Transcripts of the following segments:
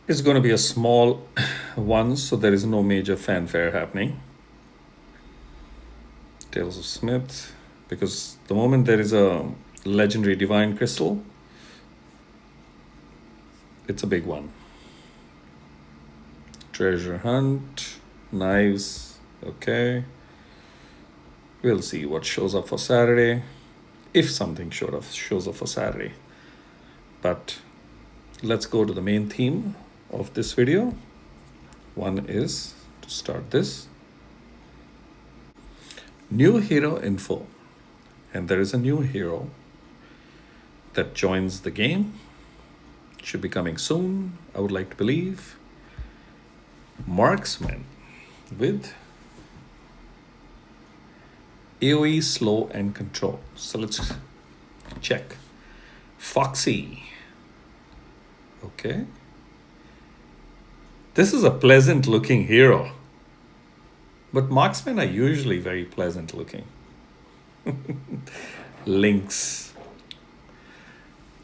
It's going to be a small one, so there is no major fanfare happening. Tales of Smith, because the moment there is a legendary divine crystal, it's a big one. Treasure hunt, knives, okay. We'll see what shows up for Saturday, if something shows up for Saturday. But let's go to the main theme of this video. One is to start this new hero info, and there is a new hero that joins the game. Should be coming soon, I would like to believe. Marksman with AoE slow and control. So let's check. Foxy. Okay. This is a pleasant looking hero. But marksmen are usually very pleasant looking. LynX.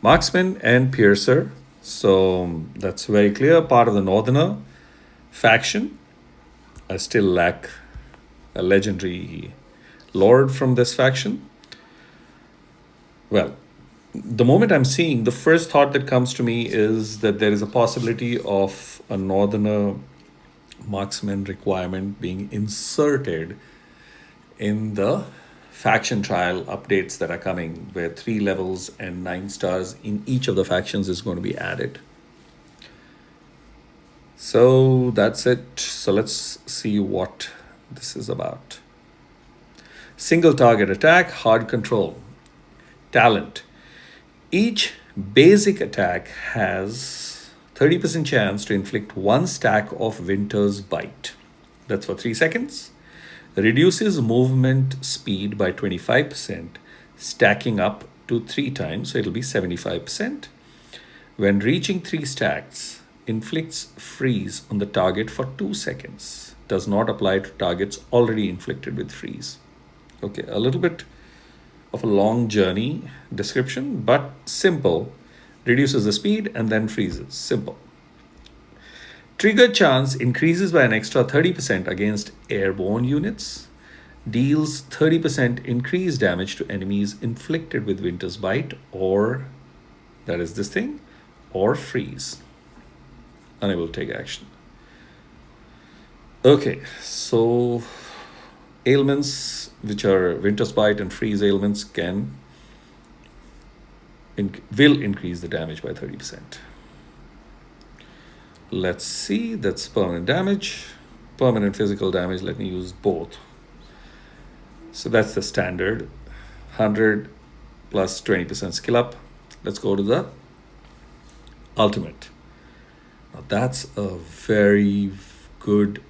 Marksman and Piercer. So that's very clear. Part of the Northerner faction. I still lack a legendary lord from this faction. Well, the moment I'm seeing, the first thought that comes to me is that there is a possibility of a Northerner marksman requirement being inserted in the faction trial updates that are coming, where 3 levels and 9 stars in each of the factions is going to be added. So that's it. So let's see what this is about. Single target attack, hard control. Talent. Each basic attack has 30% chance to inflict 1 stack of Winter's Bite. That's for 3 seconds. Reduces movement speed by 25%, stacking up to 3 times, so it'll be 75%. When reaching 3 stacks, inflicts freeze on the target for 2 seconds. Does not apply to targets already inflicted with freeze. Okay, a little bit of a long journey description, but simple. Reduces the speed and then freezes. Simple. Trigger chance increases by an extra 30% against airborne units. Deals 30% increased damage to enemies inflicted with Winter's Bite, or, that is this thing, or freeze. Unable to take action. Okay, so ailments, which are Winter's Bite and freeze ailments, will increase the damage by 30%. Let's see, that's permanent damage. Permanent physical damage, let me use both. So that's the standard 100 plus 20% skill up. Let's go to the ultimate. Now that's a very good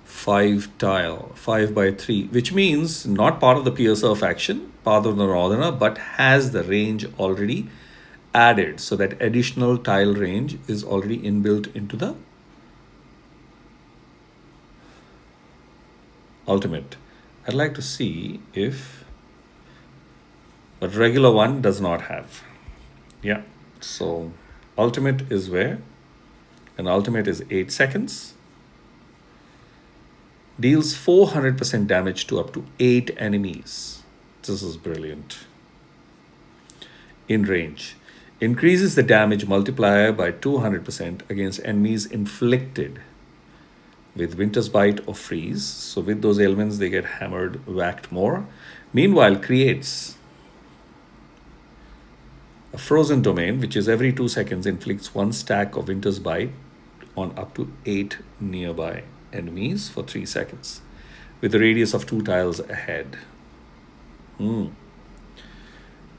5-tile, 5x3, which means not part of the Piercer faction, part of the Northerner, but has the range already added. So that additional tile range is already inbuilt into the ultimate. I'd like to see if a regular one does not have. Yeah, so ultimate is where? An ultimate is 8 seconds. Deals 400% damage to up to 8 enemies. This is brilliant. In range. Increases the damage multiplier by 200% against enemies inflicted with Winter's Bite or freeze. So with those ailments, they get hammered, whacked more. Meanwhile, creates a frozen domain, which is every 2 seconds inflicts 1 stack of Winter's Bite on up to 8 nearby enemies for 3 seconds with a radius of 2 tiles ahead.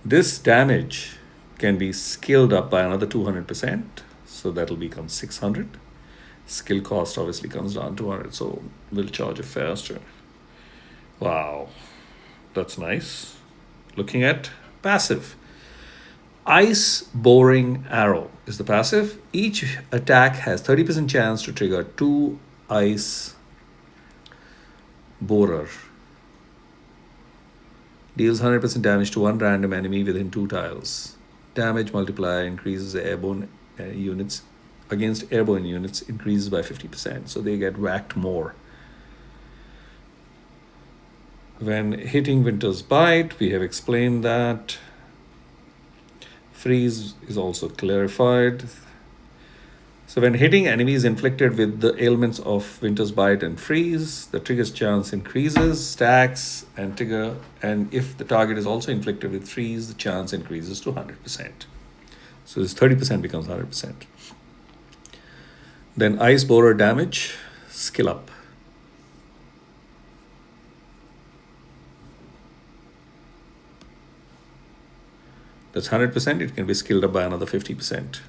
This damage can be scaled up by another 200%, so that'll become 600. Skill cost obviously comes down to 200, so we'll charge it faster. Wow, that's nice. Looking at passive. Ice Boring Arrow is the passive. Each attack has 30% chance to trigger 2 Ice Borer. Deals 100% damage to 1 random enemy within 2 tiles. damage multiplier increases airborne units against airborne units increases by 50%, so they get whacked more. When hitting Winter's Bite, we have explained that. Freeze is also clarified. So when hitting enemies inflicted with the ailments of Winter's Bite and Freeze, the trigger's chance increases, stacks, and trigger. And if the target is also inflicted with Freeze, the chance increases to 100%. So this 30% becomes 100%. Then Ice Borer damage, skill up. That's 100%. It can be skilled up by another 50%.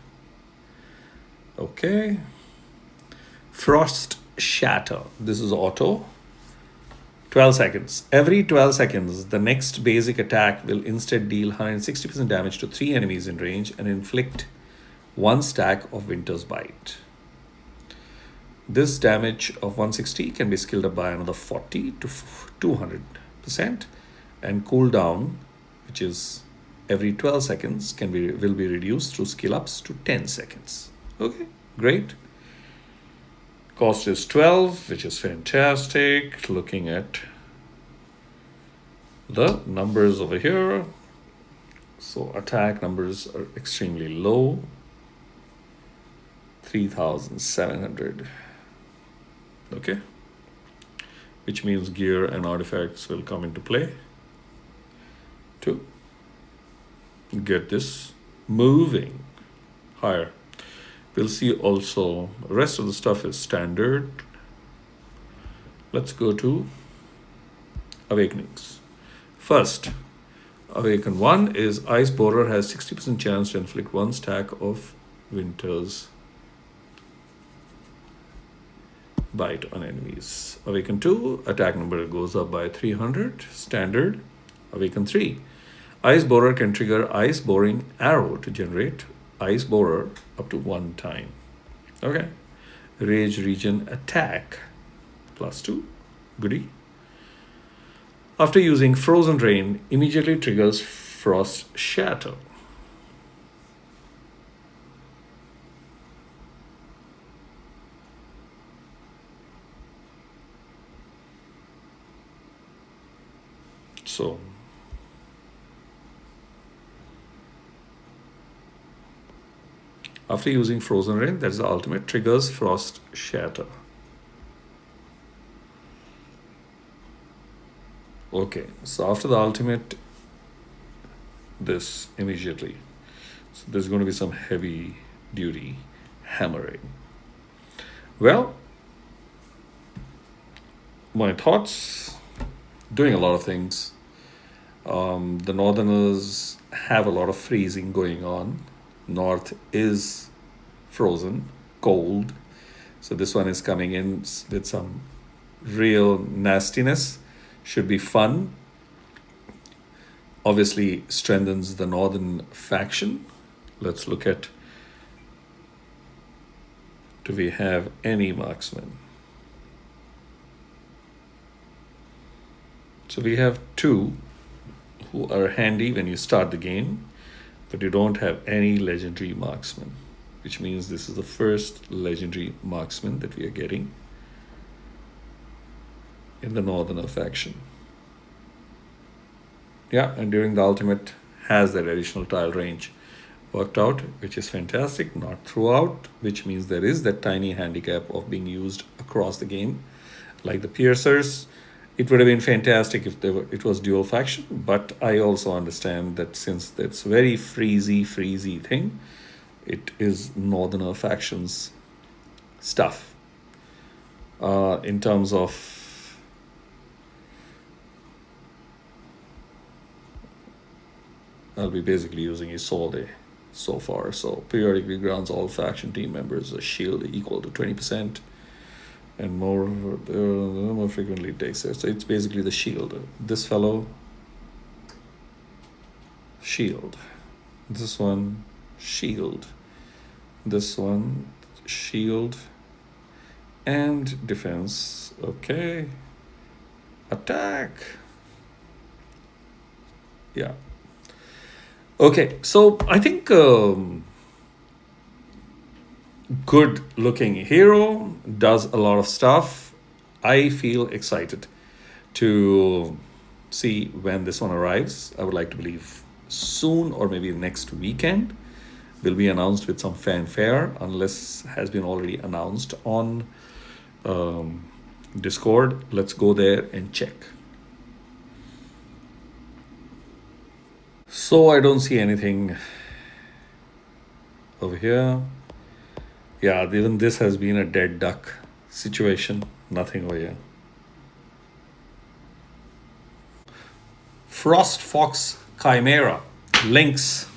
Okay. Frost Shatter. This is auto. 12 seconds. Every 12 seconds, the next basic attack will instead deal 160% damage to 3 enemies in range and inflict 1 stack of Winter's Bite. This damage of 160 can be skilled up by another 40 to 200%, and cooldown, which is every 12 seconds, will be reduced through skill ups to 10 seconds. Okay, great. Cost is 12, which is fantastic. Looking at the numbers over here. So attack numbers are extremely low. 3,700. Okay. Which means gear and artifacts will come into play to get this moving higher. We'll see also the rest of the stuff is standard. Let's go to awakenings. First, awaken 1 is Ice Borer has 60% chance to inflict 1 stack of Winter's Bite on enemies. Awaken 2, attack number goes up by 300, standard. Awaken 3, Ice Borer can trigger Ice Boring Arrow to generate Ice Borer up to 1 time. Okay. Rage Region Attack +2, goodie. After using Frozen Rain, immediately triggers Frost Shatter. So after using Frozen Rain, that's the ultimate, triggers Frost Shatter. Okay, so after the ultimate, this immediately. So there's going to be some heavy duty hammering. Well, my thoughts, doing a lot of things. The Northerners have a lot of freezing going on. North is frozen, cold. So this one is coming in with some real nastiness. Should be fun. Obviously strengthens the Northern faction. Let's look at, do we have any marksmen? So we have 2 who are handy when you start the game, but you don't have any legendary marksman, which means this is the first legendary marksman that we are getting in the Northerner faction. Yeah, and during the ultimate has that additional tile range worked out, which is fantastic. Not throughout, which means there is that tiny handicap of being used across the game, like the piercers. It would have been fantastic if it was dual faction, but I also understand that since it's very freezy thing, it is Northerner factions stuff. In terms of I'll be basically using Isolde so far. So periodically grants all faction team members a shield equal to 20%. And more frequently takes it. So it's basically the shield. This fellow, shield. This one, shield. This one, shield. And defense. Okay. Attack. Yeah. Okay, so I think good looking hero does a lot of stuff. I feel excited to see when this one arrives. I would like to believe soon or maybe next weekend will be announced with some fanfare, unless has been already announced on Discord. Let's go there and check. So I don't see anything over here. Yeah, even this has been a dead duck situation. Nothing over here. Frost Fox Chimera LynX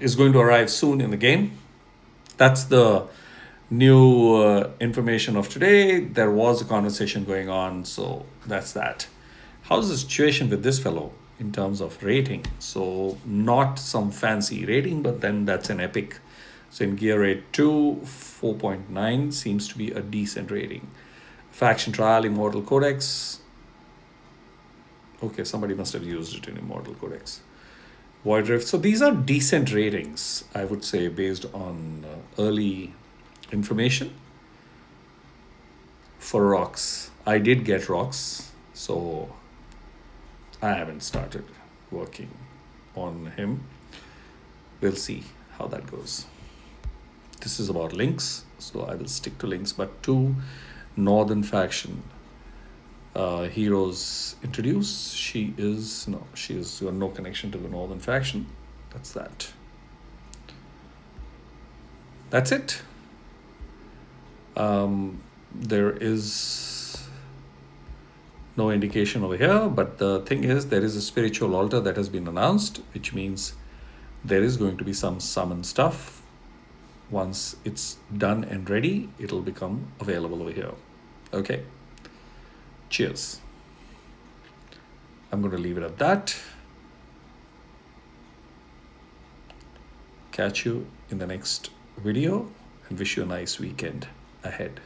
is going to arrive soon in the game. That's the new information of today. There was a conversation going on, so that's that. How's the situation with this fellow in terms of rating? So, not some fancy rating, but then that's an epic. So, in Gear Rate 2, 4.9 seems to be a decent rating. Faction Trial, Immortal Codex. Okay, somebody must have used it in Immortal Codex. Void Rift. So these are decent ratings, I would say, based on early information. For rocks, I did get rocks, so I haven't started working on him. We'll see how that goes. This is about LynX, so I will stick to LynX. But two Northern faction heroes introduced. She is got no connection to the Northern faction. That's that. That's it. There is no indication over here, but the thing is, there is a spiritual altar that has been announced, which means there is going to be some summon stuff. Once it's done and ready, it'll become available over here. Okay. Cheers. I'm going to leave it at that. Catch you in the next video and wish you a nice weekend ahead.